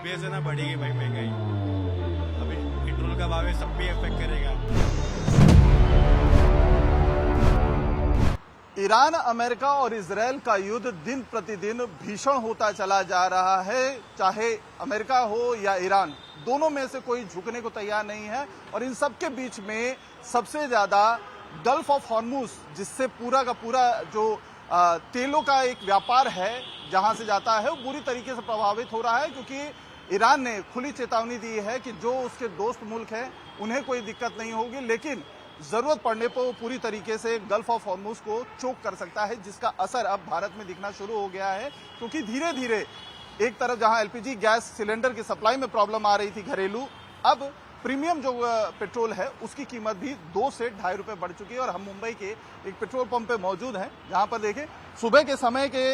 सुबह से ना बढ़ेगी भाई महंगाई। अभी पेट्रोल का भाव है, सब भी इफेक्ट करेगा। ईरान, अमेरिका और इजरायल का युद्ध दिन प्रतिदिन भीषण होता चला जा रहा है। चाहे अमेरिका हो या ईरान, दोनों में से कोई झुकने को तैयार नहीं है। और इन सब के बीच में सबसे ज्यादा गल्फ ऑफ हॉर्मुज, जिससे पूरा का पूरा जो तेलों का एक व्यापार है जहां से जाता है, वो बुरी तरीके से प्रभावित हो रहा है। क्योंकि ईरान ने खुली चेतावनी दी है कि जो उसके दोस्त मुल्क हैं उन्हें कोई दिक्कत नहीं होगी, लेकिन जरूरत पड़ने पर वो पूरी तरीके से गल्फ ऑफ हॉर्मुज को चोक कर सकता है, जिसका असर अब भारत में दिखना शुरू हो गया है। क्योंकि धीरे धीरे एक तरफ जहां एलपीजी गैस सिलेंडर की सप्लाई में प्रॉब्लम आ रही थी घरेलू, अब प्रीमियम जो पेट्रोल है उसकी कीमत भी 2 से ढाई रुपए बढ़ चुकी है। और हम मुंबई के एक पेट्रोल पंप पे मौजूद हैं, जहां पर देखिए सुबह के समय के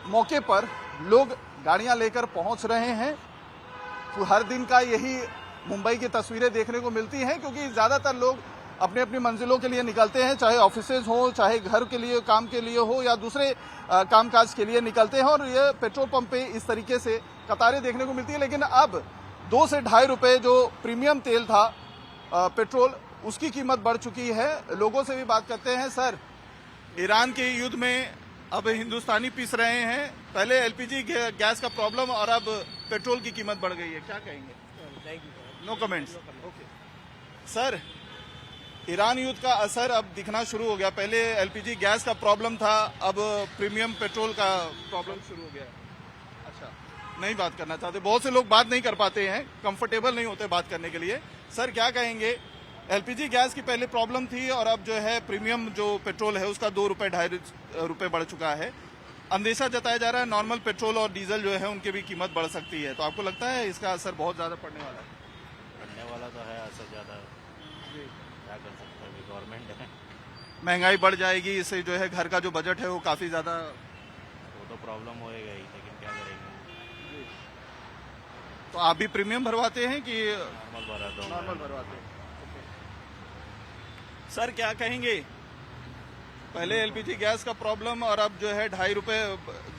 मौके पर लोग गाड़ियां लेकर पहुंच रहे हैं। तो हर दिन का यही मुंबई की तस्वीरें देखने को मिलती हैं, क्योंकि ज्यादातर लोग अपनी अपनी मंजिलों के लिए निकलते हैं, चाहे ऑफिसेज हो, चाहे घर के लिए, काम के लिए हो, या दूसरे कामकाज के लिए निकलते हैं। और ये पेट्रोल पंप पे इस तरीके से कतारें देखने को मिलती है। लेकिन अब 2 से ढाई रुपए जो प्रीमियम तेल था पेट्रोल, उसकी कीमत बढ़ चुकी है। लोगों से भी बात करते हैं। सर, ईरान के युद्ध में अब हिंदुस्तानी पिस रहे हैं, पहले एलपीजी गैस का प्रॉब्लम और अब पेट्रोल की कीमत बढ़ गई है, क्या कहेंगे? No comments. सर, ईरान युद्ध का असर अब दिखना शुरू हो गया। पहले एलपीजी गैस का प्रॉब्लम था, अब प्रीमियम पेट्रोल का प्रॉब्लम शुरू हो गया। अच्छा, नहीं बात करना चाहते, बहुत से लोग बात नहीं कर पाते हैं, कंफर्टेबल नहीं होते बात करने के लिए। सर, क्या कहेंगे? एलपीजी गैस की पहले प्रॉब्लम थी और अब जो है प्रीमियम जो पेट्रोल है उसका 2 रुपए ढाई रुपए बढ़ चुका है। अंदेशा जताया जा रहा है नॉर्मल पेट्रोल और डीजल जो है उनकी भी कीमत बढ़ सकती है। तो आपको लगता है इसका असर बहुत ज्यादा पड़ने वाला है? पढ़ने वाला तो है, असर ज़्यादा क्या कर सकते हैं, अभी गवर्नमेंट है। महंगाई बढ़ जाएगी, इससे जो है घर का जो बजट है वो काफी ज्यादा, वो तो प्रॉब्लम होएगा ही, लेकिन क्या करेंगे। तो आप भी प्रीमियम भरवाते हैं कि नॉर्मल भरा दो। नॉर्मल भरवाते हैं? सर, क्या कहेंगे? पहले एलपीजी गैस का प्रॉब्लम और अब जो है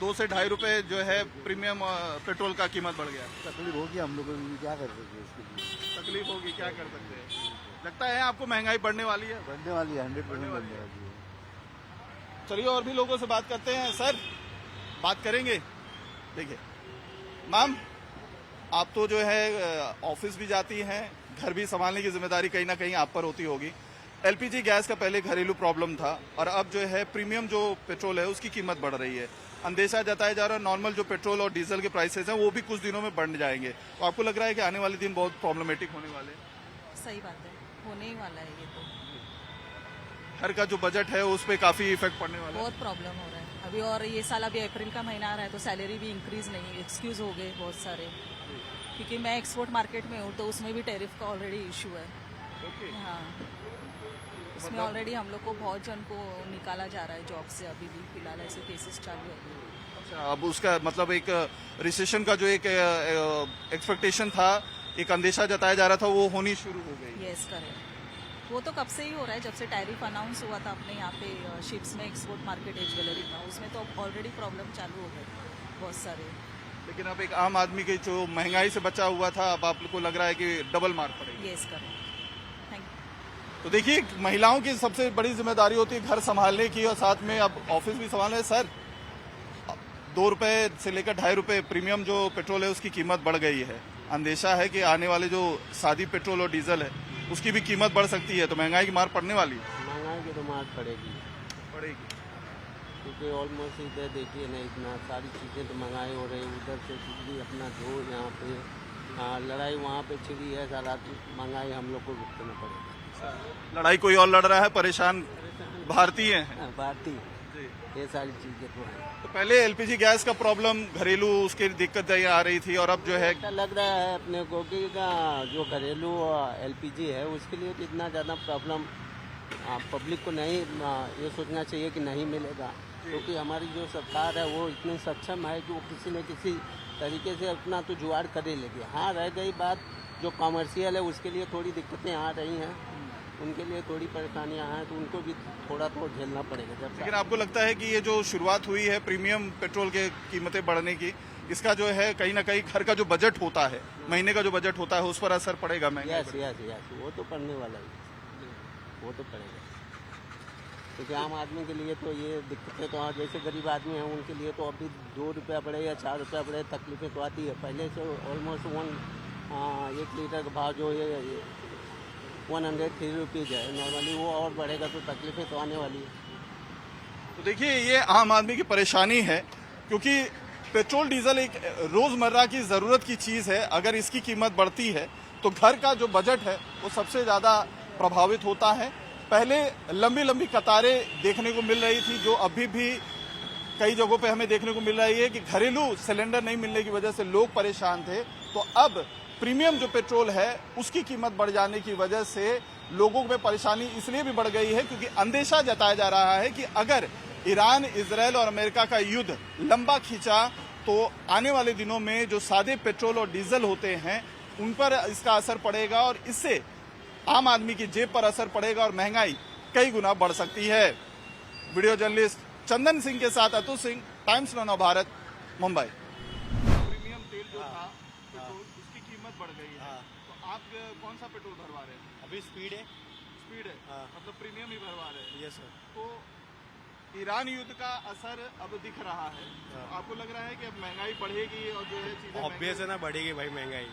2 से ढाई रुपए जो है प्रीमियम पेट्रोल का कीमत बढ़ गया। तकलीफ होगी हम लोगों को, क्या कर सकते हैं इसके लिए? तकलीफ होगी, क्या कर सकते हैं? लगता है आपको महंगाई बढ़ने वाली है? बढ़ने वाली है, 100% बढ़ने वाली है। चलिए और भी लोगों से बात करते हैं। सर, बात करेंगे। देखिए मैम, आप तो जो है ऑफिस भी जाती हैं, घर भी संभालने की जिम्मेदारी कहीं ना कहीं आप पर होती होगी। एलपीजी गैस का पहले घरेलू प्रॉब्लम था और अब जो है प्रीमियम जो पेट्रोल है उसकी कीमत बढ़ रही है। अंदेशा जताया जा रहा है नॉर्मल जो पेट्रोल और डीजल के प्राइसेस हैं वो भी कुछ दिनों में बढ़ जाएंगे। तो आपको लग रहा है कि आने वाले दिन बहुत प्रॉब्लमेटिक होने वाले हैं? सही बात है, होने ही वाला है ये तो। घर का जो बजट है उस पर काफी इफेक्ट पड़ने वाला है। बहुत प्रॉब्लम हो रहा है अभी। और ये साल अभी अप्रैल का महीना आ रहा है तो सैलरी भी इंक्रीज नहीं, एक्सक्यूज हो गए बहुत सारे, क्योंकि मैं एक्सपोर्ट मार्केट में हूँ तो उसमें भी टैरिफ का ऑलरेडी इशू है। हाँ, उसमें ऑलरेडी हम लोग को बहुत जन को निकाला जा रहा है जॉब से, अभी भी फिलहाल ऐसे केसेस चालू है। अच्छा, अब उसका मतलब एक रिसेशन का जो एक एक्सपेक्टेशन था, एक अंदेशा जताया जा रहा था, वो होनी शुरू हो गई। Yes, correct. वो तो कब से ही हो रहा है, जब से टैरिफ अनाउंस हुआ था अपने यहाँ पे शिप्स में, एक्सपोर्ट मार्केट है ज्वेलरी का, उसमें तो ऑलरेडी प्रॉब्लम चालू हो गई बहुत सारे। लेकिन अब एक आम आदमी के जो महंगाई से बचा हुआ था, अब आपको लग रहा है कि डबल मार पड़ेगी। Yes, correct. Thank you. तो देखिए, महिलाओं की सबसे बड़ी जिम्मेदारी होती है घर संभालने की और साथ में अब ऑफिस भी संभालने। सर, 2 रुपए से लेकर ढाई रुपए प्रीमियम जो पेट्रोल है उसकी कीमत बढ़ गई है। अंदेशा है कि आने वाले जो सादी पेट्रोल और डीजल है उसकी भी कीमत बढ़ सकती है, तो महंगाई की मार पड़ने वाली है। महंगाई की तो मार पड़ेगी, क्योंकि ऑलमोस्ट इधर देखिए ना, इतना सारी चीज़ें तो महंगाई हो रही है। उधर से बिजली अपना जो यहाँ पे लड़ाई वहाँ पे छिड़ी है, सारा महंगाई हम लोग को भुगतना पड़ेगा। लड़ाई कोई और लड़ रहा है, परेशान भारतीय हैं। भारतीय, ये सारी चीज़ें तो हैं। तो पहले एलपीजी गैस का प्रॉब्लम घरेलू उसकी दिक्कतें आ रही थी और अब जो है ऐसा लग रहा है अपने को कि जो घरेलू एलपीजी है उसके लिए तो इतना ज़्यादा प्रॉब्लम पब्लिक को नहीं ये सोचना चाहिए कि नहीं मिलेगा, क्योंकि हमारी जो सरकार है वो इतनी सक्षम है कि वो किसी न किसी तरीके से अपना तो जुगाड़ कर ही लेगी। हाँ, रह गई बात जो कॉमर्शियल है उसके लिए थोड़ी दिक्कतें आ रही हैं, उनके लिए थोड़ी परेशानियां हैं, तो उनको भी थोड़ा तो झेलना पड़ेगा। लेकिन आपको लगता है कि ये जो शुरुआत हुई है प्रीमियम पेट्रोल के कीमतें बढ़ने की, इसका जो है कहीं ना कहीं घर का जो बजट होता है, महीने का जो बजट होता है, उस पर असर पड़ेगा महंगाई यस पर? यस यस, वो तो पड़ने वाला ही, वो तो पड़ेगा। क्योंकि आम आदमी के लिए तो ये दिक्कतें तो, जैसे गरीब आदमी हैं उनके लिए तो अभी 2 रुपया बढ़े या 4 रुपया बढ़े तकलीफें तो आती है। पहले से ऑलमोस्ट 1 लीटर का भाव जो है 103 रुपीज़ है नॉर्मली, वो और बढ़ेगा तो तकलीफें तो आने वाली है। तो देखिए ये आम आदमी की परेशानी है, क्योंकि पेट्रोल डीजल एक रोजमर्रा की जरूरत की चीज है। अगर इसकी कीमत बढ़ती है तो घर का जो बजट है वो सबसे ज्यादा प्रभावित होता है। पहले लंबी लंबी कतारें देखने को मिल रही थी, जो अभी भी कई जगहों पे हमें देखने को मिल रही है कि घरेलू सिलेंडर नहीं मिलने की वजह से लोग परेशान थे। तो अब प्रीमियम जो पेट्रोल है उसकी कीमत बढ़ जाने की वजह से लोगों में परेशानी इसलिए भी बढ़ गई है क्योंकि अंदेशा जताया जा रहा है कि अगर ईरान, इजरायल और अमेरिका का युद्ध लंबा खींचा तो आने वाले दिनों में जो सादे पेट्रोल और डीजल होते हैं उन पर इसका असर पड़ेगा और इससे आम आदमी की जेब पर असर पड़ेगा और महंगाई कई गुना बढ़ सकती है। वीडियो जर्नलिस्ट चंदन सिंह के साथ अतुल सिंह, टाइम्स नव भारत, मुंबई। प्रीमियम तेल जो था पेट्रोल, उसकी कीमत बढ़ गई है। तो आप कौन सा पेट्रोल भरवा रहे हैं? अभी स्पीड है। स्पीड है, मतलब प्रीमियम ही भरवा रहे हैं। Yes sir. तो ईरान युद्ध का असर अब दिख रहा है। तो आपको लग रहा है कि अब महंगाई बढ़ेगी और जो है चीजें ऑब्वियस है ना, बढ़ेगी भाई महंगाई।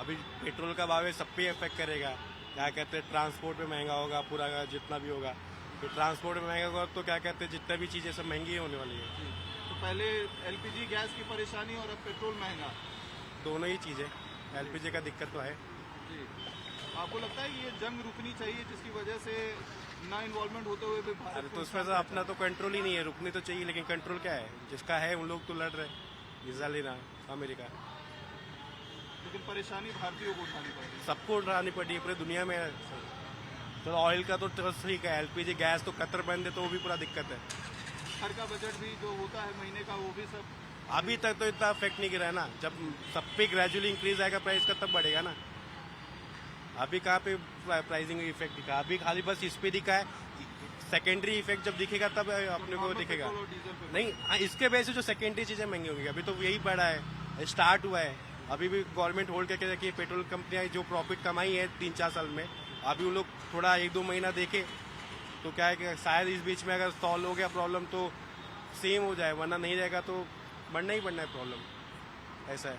अभी पेट्रोल का भाव है, सब पे इफेक्ट करेगा। क्या कहते हैं, ट्रांसपोर्ट में महंगा होगा, पूरा जितना भी होगा। तो ट्रांसपोर्ट में महंगा होगा तो क्या कहते हैं, जितना भी चीजें सब महंगी होने वाली है। तो पहले एलपीजी गैस की परेशानी और अब पेट्रोल महंगा, दोनों ही चीजें। एलपीजी का दिक्कत तो है। जी। आपको लगता है कि ये जंग रुकनी चाहिए जिसकी वजह से ना इन्वॉल्वमेंट होते हुए भी भारत अरे तो को उसमें तो अपना तो कंट्रोल ही नहीं है, रुकनी तो चाहिए, लेकिन कंट्रोल क्या है? जिसका है उन लोग तो लड़ रहे, इजराइल, ईरान, अमेरिका। लेकिन परेशानी भारतीयों को उठानी पड़ेगी। सबको उठानी पड़ी है पूरी दुनिया में। तो ऑयल का तो ठीक है, एलपीजी गैस तो कतर बंद है तो वो भी पूरा दिक्कत है। घर का बजट भी जो होता है महीने का, वो भी सब अभी तक तो इतना इफेक्ट नहीं गिरा है ना। जब सब पे ग्रेजुअली इंक्रीज आएगा प्राइस का तब बढ़ेगा ना। अभी कहाँ पे प्राइसिंग इफेक्ट दिखा? अभी खाली बस इस पे दिखा है। सेकेंडरी इफेक्ट जब दिखेगा तब अपने को दिखेगा। पेट्रोल और डीजल पे नहीं, इसके वजह से जो सेकेंडरी चीजें महंगी होंगी। अभी तो यही बढ़ा है, स्टार्ट हुआ है। अभी भी गवर्नमेंट होल्ड करके रखी है। पेट्रोल कंपनियां जो प्रॉफिट कमाई है 3-4 साल में, अभी वो लोग थोड़ा 1-2 महीना देखे तो क्या है कि शायद इस बीच में अगर सॉल्व हो गया प्रॉब्लम तो सेम हो जाए, वरना नहीं रहेगा तो बढ़ना ही बढ़ना है प्रॉब्लम। ऐसा है।